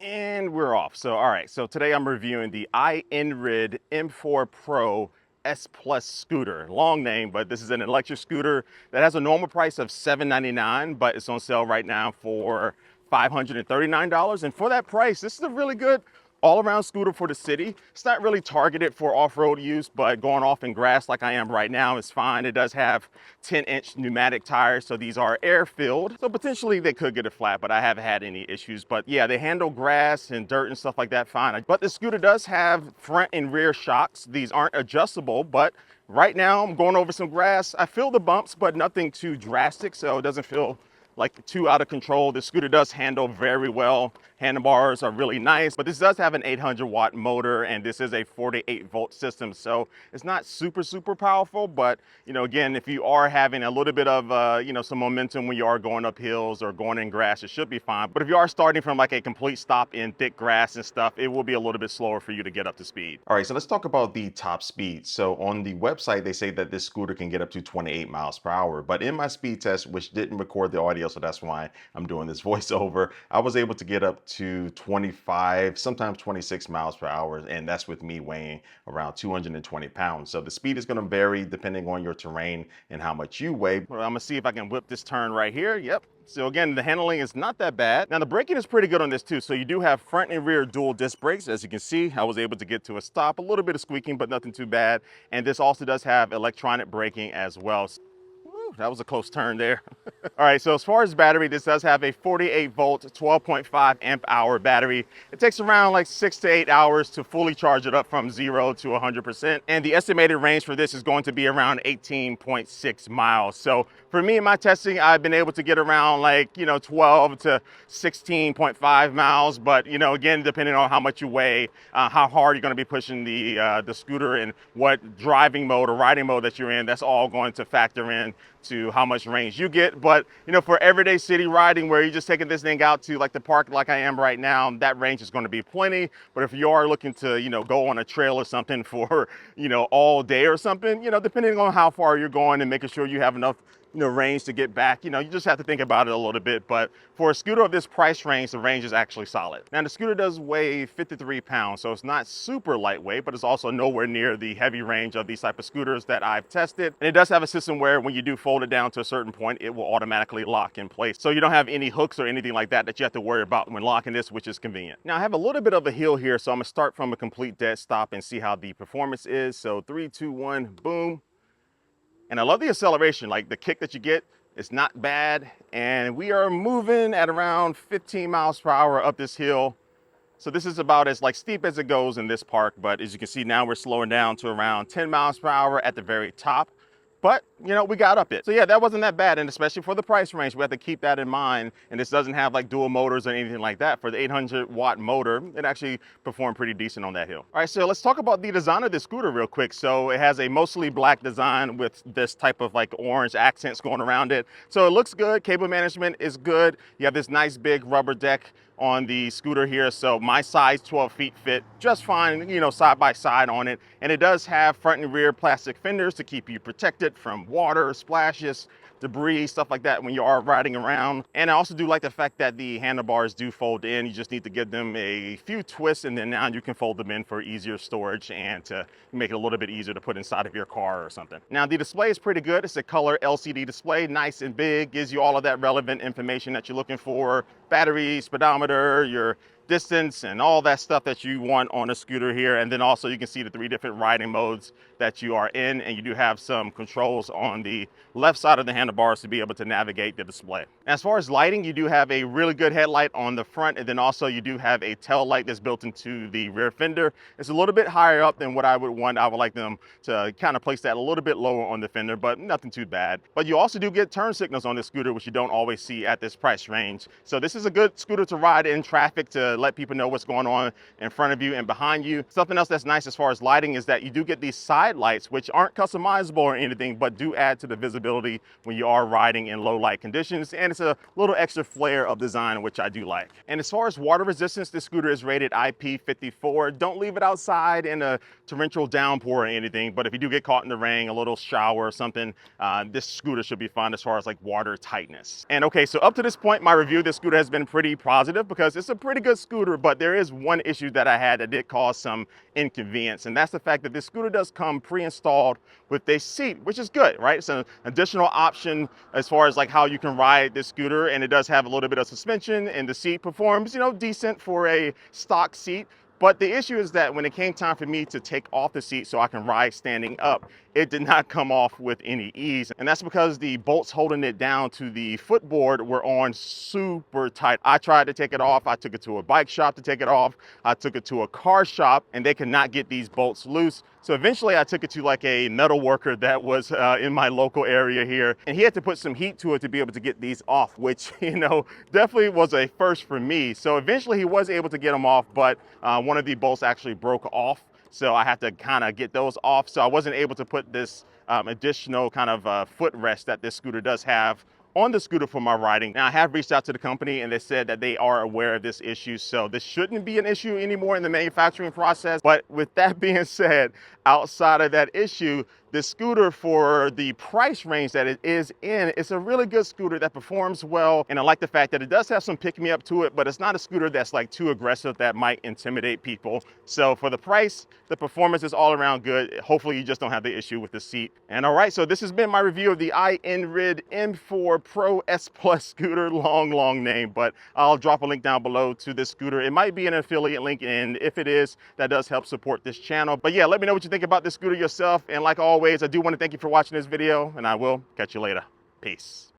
And we're off. So, all right. So today I'm reviewing the iENYRID M4 Pro S Plus scooter. Long name, but this is an electric scooter that has a normal price of $799, but it's on sale right now for $539. And for that price, this is a really good all-around scooter for the city. It's not really targeted for off-road use, but going off in grass like I am right now is fine. It does have 10-inch pneumatic tires, so these are air-filled. So potentially they could get it flat, but I haven't had any issues. But yeah, they handle grass and dirt and stuff like that fine. But the scooter does have front and rear shocks. These aren't adjustable, but right now I'm going over some grass. I feel the bumps, but nothing too drastic, so it doesn't feel like too out of control. The scooter does handle very well. Handlebars are really nice, but this does have an 800-watt motor, and this is a 48-volt system, so it's not super powerful. But again, if you are having a little bit of some momentum when you are going up hills or going in grass, it should be fine. But if you are starting from like a complete stop in thick grass and stuff, it will be a little bit slower for you to get up to speed. All right, so let's talk about the top speed. So on the website, they say that this scooter can get up to 28 miles per hour, but in my speed test, which didn't record the audio, so that's why I'm doing this voiceover, I was able to get up to 25, sometimes 26 miles per hour, and that's with me weighing around 220 pounds. So the speed is going to vary depending on your terrain and how much you weigh. Well, I'm gonna see if I can whip this turn right here. Yep. So again, the handling is not that bad. Now the braking is pretty good on this too. So you do have front and rear dual disc brakes. As you can see, I was able to get to a stop, a little bit of squeaking, but nothing too bad. And this also does have electronic braking as well. That was a close turn there. All right, so as far as battery, this does have a 48-volt, 12.5 amp hour battery. It takes around like 6 to 8 hours to fully charge it up from 0 to 100%. And the estimated range for this is going to be around 18.6 miles. So for me in my testing, I've been able to get around like, 12 to 16.5 miles. But, again, depending on how much you weigh, how hard you're going to be pushing the scooter and what driving mode or riding mode that you're in, that's all going to factor in to how much range you get. But for everyday city riding where you're just taking this thing out to like the park like I am right now, that range is going to be plenty. But if you are looking to go on a trail or something for all day or something, depending on how far you're going and making sure you have enough range to get back, you just have to think about it a little bit. But for a scooter of this price range, the range is actually solid. Now the scooter does weigh 53 pounds, so it's not super lightweight, but it's also nowhere near the heavy range of these type of scooters that I've tested. And it does have a system where when you do fold it down to a certain point, it will automatically lock in place. So you don't have any hooks or anything like that that you have to worry about when locking this, which is convenient. Now I have a little bit of a hill here, so I'm gonna start from a complete dead stop and see how the performance is. So 3, 2, 1, boom. And I love the acceleration, like the kick that you get, it's not bad. And we are moving at around 15 miles per hour up this hill. So this is about as like steep as it goes in this park, but as you can see now we're slowing down to around 10 miles per hour at the very top. But we got up it. So yeah, that wasn't that bad. And especially for the price range, we have to keep that in mind. And this doesn't have like dual motors or anything like that. For the 800-watt motor, it actually performed pretty decent on that hill. All right, so let's talk about the design of this scooter real quick. So it has a mostly black design with this type of like orange accents going around it. So it looks good. Cable management is good. You have this nice big rubber deck on the scooter here, so my size 12 feet fit just fine, side by side on it. And it does have front and rear plastic fenders to keep you protected from water, splashes, debris, stuff like that when you are riding around. And I also do like the fact that the handlebars do fold in. You just need to give them a few twists, and then now you can fold them in for easier storage and to make it a little bit easier to put inside of your car or something. Now the display is pretty good. It's a color LCD display, nice and big, gives you all of that relevant information that you're looking for: battery, speedometer, your distance, and all that stuff that you want on a scooter here. And then also you can see the 3 different riding modes that you are in, and you do have some controls on the left side of the handlebars to be able to navigate the display. As far as lighting, you do have a really good headlight on the front, and then also you do have a tail light that's built into the rear fender. It's a little bit higher up than what I would want. I would like them to kind of place that a little bit lower on the fender, but nothing too bad. But you also do get turn signals on this scooter, which you don't always see at this price range. So this is a good scooter to ride in traffic to let people know what's going on in front of you and behind you. Something else that's nice as far as lighting is that you do get these side side lights, which aren't customizable or anything, but do add to the visibility when you are riding in low light conditions. And it's a little extra flair of design, which I do like. And as far as water resistance, this scooter is rated IP54. Don't leave it outside in a torrential downpour or anything, but if you do get caught in the rain, a little shower or something, this scooter should be fine as far as like water tightness. And okay, so up to this point, my review of this scooter has been pretty positive because it's a pretty good scooter, but there is one issue that I had that did cause some inconvenience, and that's the fact that this scooter does come pre-installed with a seat, which is good, right? It's an additional option as far as like how you can ride this scooter, and it does have a little bit of suspension, and the seat performs, you know, decent for a stock seat. But the issue is that when it came time for me to take off the seat so I can ride standing up, it did not come off with any ease. And that's because the bolts holding it down to the footboard were on super tight. I tried to take it off. I took it to a bike shop to take it off. I took it to a car shop and they could not get these bolts loose. So eventually I took it to like a metal worker that was in my local area here, and he had to put some heat to it to be able to get these off, which, you know, definitely was a first for me. So eventually he was able to get them off, but one of the bolts actually broke off. So I had to kind of get those off. So I wasn't able to put this additional kind of footrest that this scooter does have on the scooter for my riding. Now I have reached out to the company and they said that they are aware of this issue, so this shouldn't be an issue anymore in the manufacturing process. But with that being said, outside of that issue, the scooter, for the price range that it is in, it's a really good scooter that performs well. And I like the fact that it does have some pick me up to it, but it's not a scooter that's like too aggressive that might intimidate people. So for the price, the performance is all around good. Hopefully you just don't have the issue with the seat. And all right, so this has been my review of the iENYRID M4 Pro S Plus scooter. Long name, but I'll drop a link down below to this scooter. It might be an affiliate link, and if it is, that does help support this channel. But yeah, let me know what you think about this scooter yourself. And like always, I do want to thank you for watching this video, and I will catch you later. Peace.